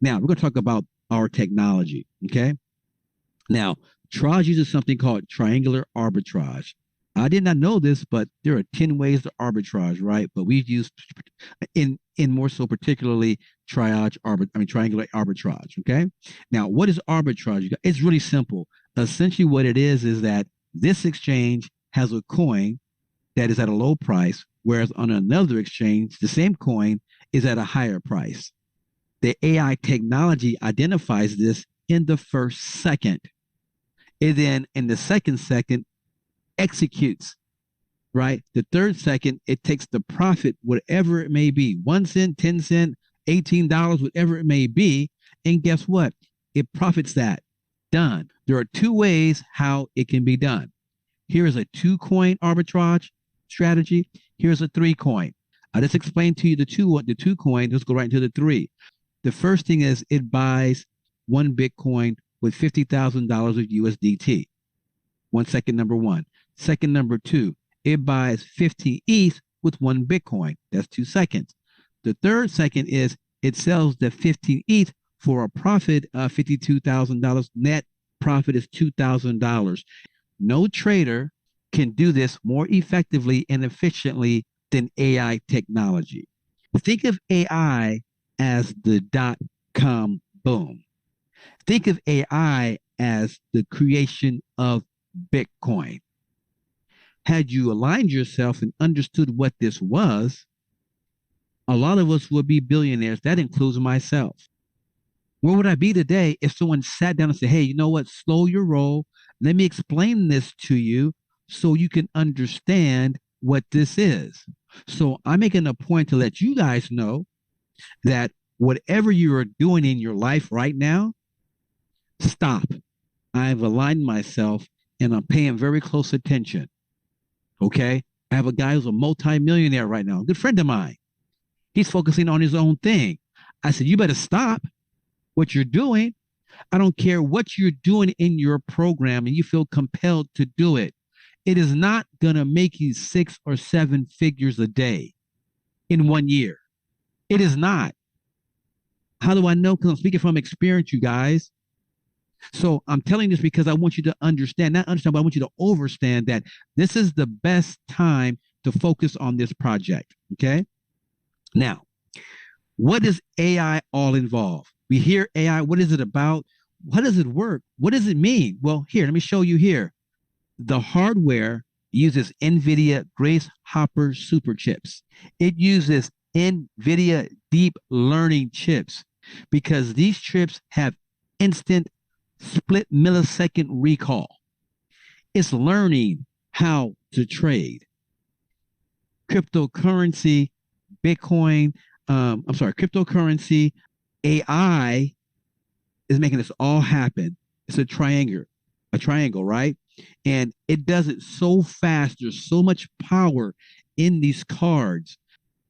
Now we're going to talk about our technology. Okay. Now, Trage uses something called triangular arbitrage. I did not know this, but there are 10 ways to arbitrage, right? But we've used in more so particularly triangular arbitrage. Okay. Now, what is arbitrage? It's really simple. Essentially, what it is that this exchange has a coin that is at a low price, whereas on another exchange, the same coin is at a higher price. The AI technology identifies this in the first second. It then, in the second second, executes, right? The third second, it takes the profit, whatever it may be, 1 cent, 10 cent, $18, whatever it may be. And guess what? It profits that. Done. There are two ways how it can be done. Here is a 2 coin arbitrage strategy. Here's a 3 coin. I just explained to you the two coin. Let's go right into the three. The first thing is it buys one Bitcoin with $50,000 of USDT. 1 second, number one. Second, number two, it buys 50 ETH with one Bitcoin. That's 2 seconds. The third second is it sells the 15 ETH for a profit of $52,000. Net profit is $2,000. No trader can do this more effectively and efficiently than AI technology. Think of AI as the .com boom. Think of AI as the creation of Bitcoin. Had you aligned yourself and understood what this was, a lot of us would be billionaires. That includes myself. Where would I be today if someone sat down and said, hey, you know what? Slow your roll. Let me explain this to you so you can understand what this is. So I'm making a point to let you guys know that whatever you are doing in your life right now, stop. I've aligned myself and I'm paying very close attention. Okay. I have a guy who's a multimillionaire right now, a good friend of mine. He's focusing on his own thing. I said, you better stop what you're doing. I don't care what you're doing in your program and you feel compelled to do it. It is not going to make you 6 or 7 figures a day in 1 year. It is not. How do I know? Because I'm speaking from experience, you guys. So I'm telling this because I want you to understand, not understand, but I want you to understand that this is the best time to focus on this project. Okay. Now, what is AI all involved? We hear AI. What is it about? How does it work? What does it mean? Well, here, let me show you here. The hardware uses NVIDIA Grace Hopper super chips. It uses NVIDIA deep learning chips because these chips have instant split millisecond recall. It's learning how to trade. Cryptocurrency, Bitcoin, cryptocurrency, AI is making this all happen. It's a triangle, right? And it does it so fast. There's so much power in these cards.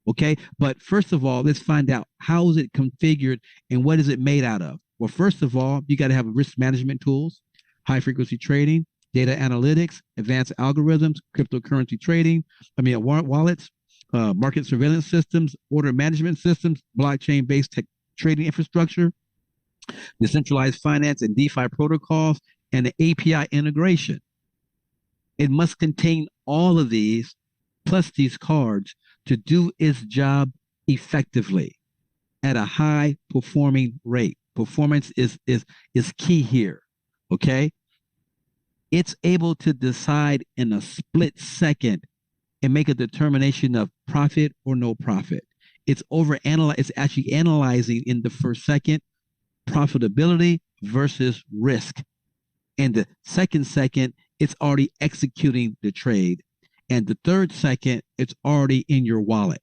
Okay. But first of all, let's find out how is it configured and what is it made out of? Well, first of all, you got to have risk management tools, high frequency trading, data analytics, advanced algorithms, cryptocurrency trading, wallets, market surveillance systems, order management systems, blockchain based trading infrastructure, decentralized finance and DeFi protocols, and the API integration. It must contain all of these plus these cards to do its job effectively at a high performing rate. Performance is key here. Okay. It's able to decide in a split second and make a determination of profit or no profit. It's actually analyzing in the first second profitability versus risk. And the second, it's already executing the trade. And the third second, it's already in your wallet.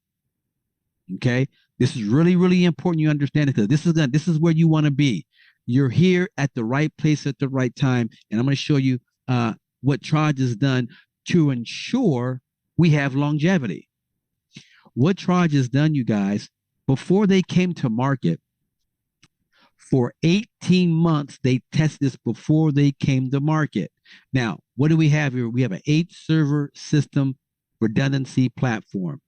Okay. This is really, really important you understand it because this is where you want to be. You're here at the right place at the right time. And I'm going to show you what Trage has done to ensure we have longevity. What Trage has done, you guys, before they came to market, for 18 months, they tested this before they came to market. Now, what do we have here? We have an 8-server system redundancy platform.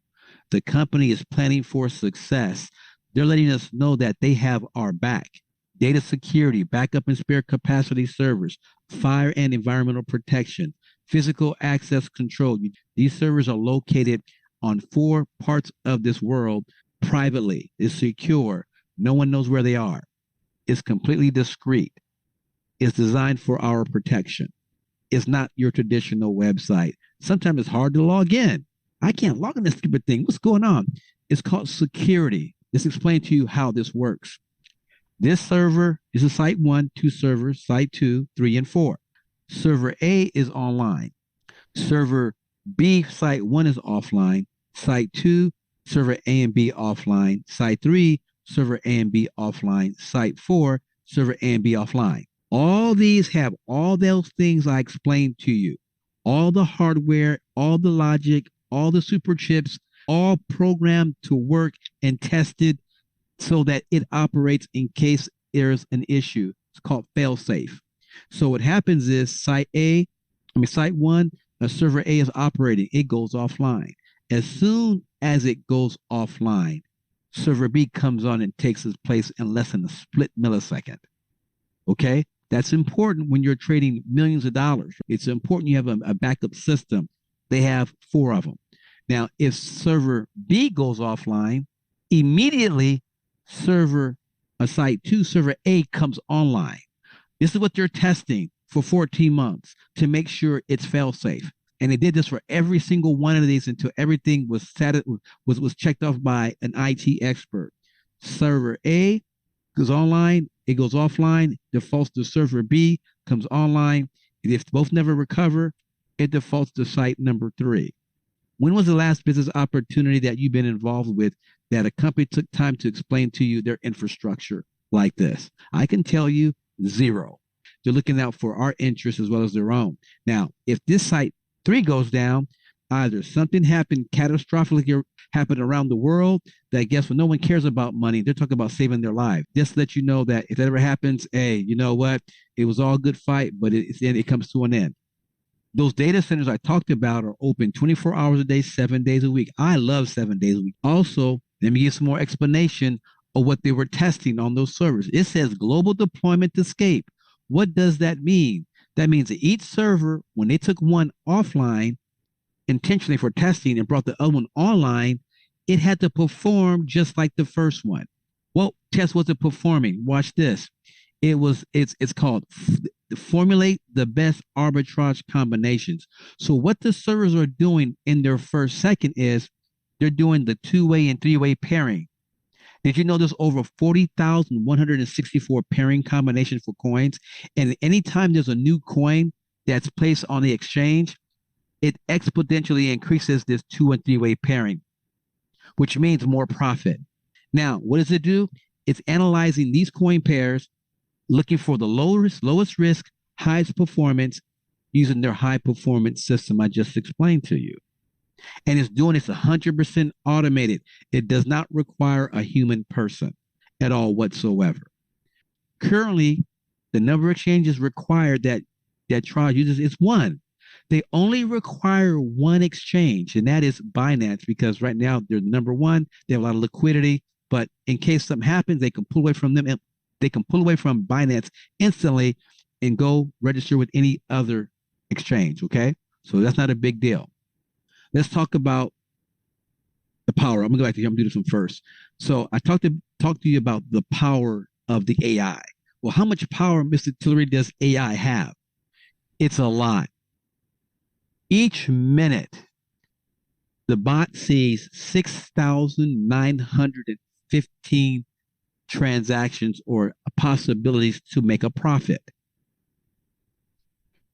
The company is planning for success. They're letting us know that they have our back. Data security, backup and spare capacity servers, fire and environmental protection, physical access control. These servers are located on 4 parts of this world privately. It's secure. No one knows where they are. It's completely discreet. It's designed for our protection. It's not your traditional website. Sometimes it's hard to log in. I can't log in this stupid thing. What's going on? It's called security. Let's explain to you how this works. This server is a site 1, 2 servers, site 2, 3, and 4. Server A is online. Server B, site 1 is offline. Site 2, server A and B offline. Site 3, server A and B offline. Site 4, server A and B offline. All these have all those things I explained to you. All the hardware, all the logic, all the super chips, all programmed to work and tested so that it operates in case there's an issue. It's called fail-safe. So what happens is site 1, server A is operating. It goes offline. As soon as it goes offline, server B comes on and takes its place in less than a split millisecond. Okay? That's important when you're trading millions of dollars. It's important you have a backup system. They have 4 of them. Now, if server B goes offline, immediately site 2, server A comes online. This is what they're testing for 14 months to make sure it's fail-safe. And they did this for every single one of these until everything was checked off by an IT expert. Server A goes online, it goes offline, defaults to server B, comes online. And if both never recover, it defaults to site number 3. When was the last business opportunity that you've been involved with that a company took time to explain to you their infrastructure like this? I can tell you 0. They're looking out for our interests as well as their own. Now, if this site 3 goes down, either something happened catastrophically happened around the world that guess what, no one cares about money. They're talking about saving their life. Just to let you know that if that ever happens, hey, you know what? It was all a good fight, but it comes to an end. Those data centers I talked about are open 24 hours a day, 7 days a week. I love 7 days a week. Also, let me give some more explanation of what they were testing on those servers. It says global deployment escape. What does that mean? That means that each server, when they took one offline intentionally for testing and brought the other one online, it had to perform just like the first one. What test was it performing? Watch this. It's called formulate the best arbitrage combinations. So what the servers are doing in their first second is they're doing the 2-way and 3-way pairing. Did you know there's over 40,164 pairing combinations for coins? And anytime there's a new coin that's placed on the exchange, it exponentially increases this 2- and 3-way pairing, which means more profit. Now, what does it do? It's analyzing these coin pairs, looking for the lowest risk, highest performance, using their high performance system I just explained to you. And it's doing this 100% automated. It does not require a human person at all whatsoever. Currently, the number of exchanges required that Trage uses is 1. They only require 1 exchange, and that is Binance, because right now they're number 1. They have a lot of liquidity, but in case something happens, they can pull away from them. They can pull away from Binance instantly and go register with any other exchange. Okay, so that's not a big deal. Let's talk about the power. I'm gonna go back to here. I'm gonna do this one first. So I talked to you about the power of the AI. Well, how much power, Mr. Tillery, does AI have? It's a lot. Each minute, the bot sees 6,915 transactions or possibilities to make a profit.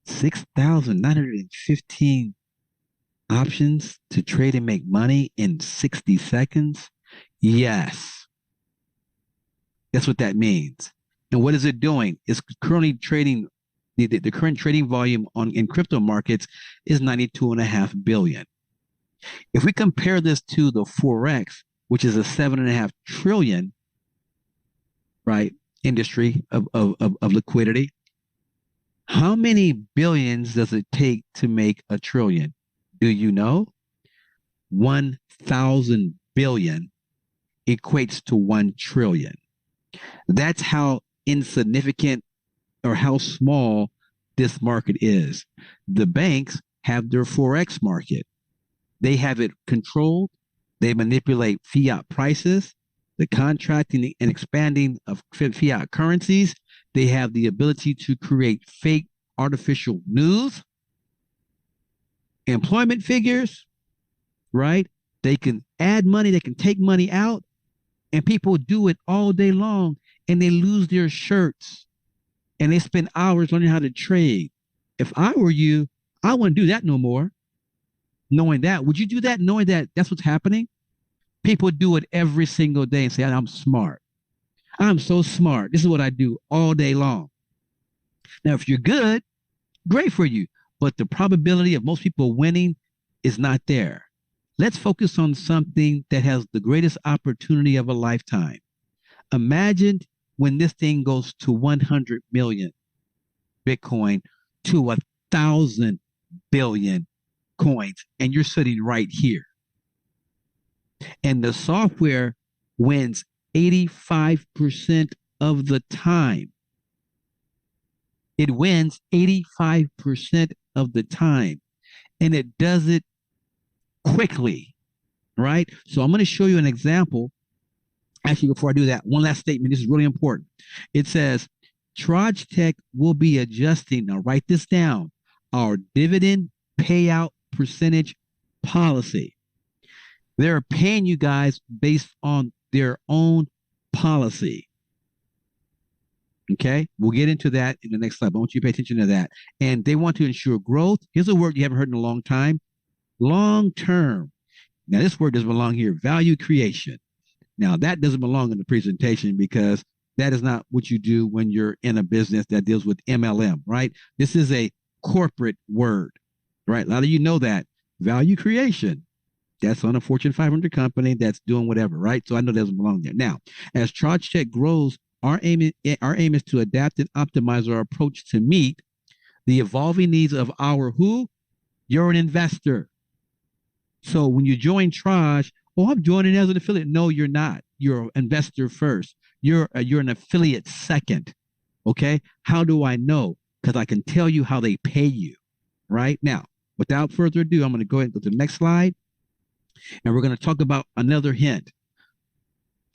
6,915 options to trade and make money in 60 seconds? Yes. That's what that means. And what is it doing? It's currently trading, the current trading volume in crypto markets is 92.5 billion. If we compare this to the Forex, which is a 7.5 trillion, right, industry of liquidity, how many billions does it take to make a trillion? Do you know? 1,000 billion equates to 1 trillion. That's how insignificant or how small this market is. The banks have their Forex market. They have it controlled. They manipulate fiat prices, the contracting and expanding of fiat currencies. They have the ability to create fake artificial news, employment figures, right? They can add money, they can take money out, and people do it all day long and they lose their shirts and they spend hours learning how to trade. If I were you, I wouldn't do that no more. Knowing that, would you do that knowing that that's what's happening? People do it every single day and say, I'm smart. I'm so smart. This is what I do all day long. Now, if you're good, great for you. But the probability of most people winning is not there. Let's focus on something that has the greatest opportunity of a lifetime. Imagine when this thing goes to 100 million Bitcoin to 1,000 billion coins, and you're sitting right here. And the software wins 85% of the time. It wins 85% of the time. And it does it quickly, right? So I'm going to show you an example. Actually, before I do that, one last statement. This is really important. It says, Trage Tech will be adjusting, now write this down, our dividend payout percentage policy. They're paying you guys based on their own policy. Okay, we'll get into that in the next slide, but I want you to pay attention to that. And they want to ensure growth. Here's a word you haven't heard in a long time, long term. Now, this word doesn't belong here, value creation. Now, that doesn't belong in the presentation because that is not what you do when you're in a business that deals with MLM, right? This is a corporate word, right? A lot of you know that. Value creation. That's on a Fortune 500 company that's doing whatever, right? So I know that doesn't belong there. Now, as Trage Tech grows, our aim is to adapt and optimize our approach to meet the evolving needs of our who? You're an investor. So when you join Trage, oh, I'm joining as an affiliate. No, you're not. You're an investor first. You're an affiliate second. Okay. How do I know? Because I can tell you how they pay you. Right now, without further ado, I'm going to go ahead and go to the next slide. And we're going to talk about another hint.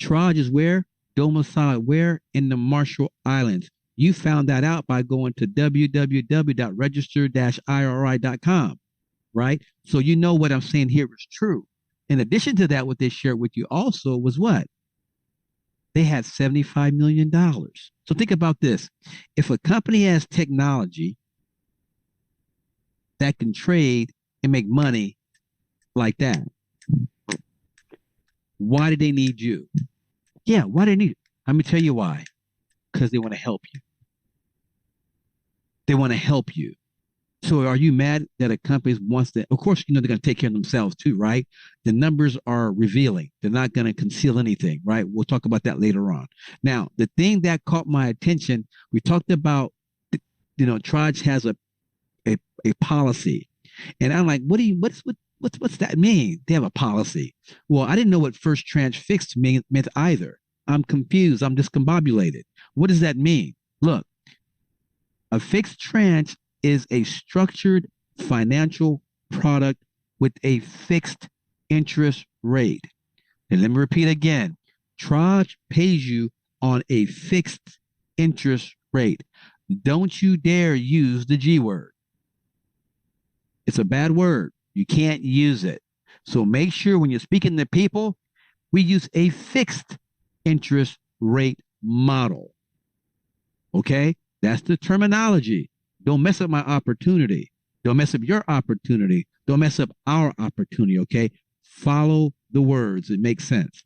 Trage is where? Domiciled where? In the Marshall Islands. You found that out by going to www.register-iri.com, right? So you know what I'm saying here is true. In addition to that, what they shared with you also was what? They had $75 million. So think about this. If a company has technology that can trade and make money like that, why do they need you? Yeah, why do they need you? Let me tell you why. Because they want to help you. They want to help you. So are you mad that a company wants to? Of course, you know they're going to take care of themselves too, right? The numbers are revealing. They're not going to conceal anything, right? We'll talk about that later on. Now, the thing that caught my attention, we talked about, Trage has a policy, and I'm like, what's that mean? They have a policy. Well, I didn't know what first tranche fixed meant either. I'm confused. I'm discombobulated. What does that mean? Look, a fixed tranche is a structured financial product with a fixed interest rate. And let me repeat again. Trage pays you on a fixed interest rate. Don't you dare use the G word. It's a bad word. You can't use it. So make sure when you're speaking to people, we use a fixed interest rate model. Okay? That's the terminology. Don't mess up my opportunity. Don't mess up your opportunity. Don't mess up our opportunity, okay? Follow the words. It makes sense.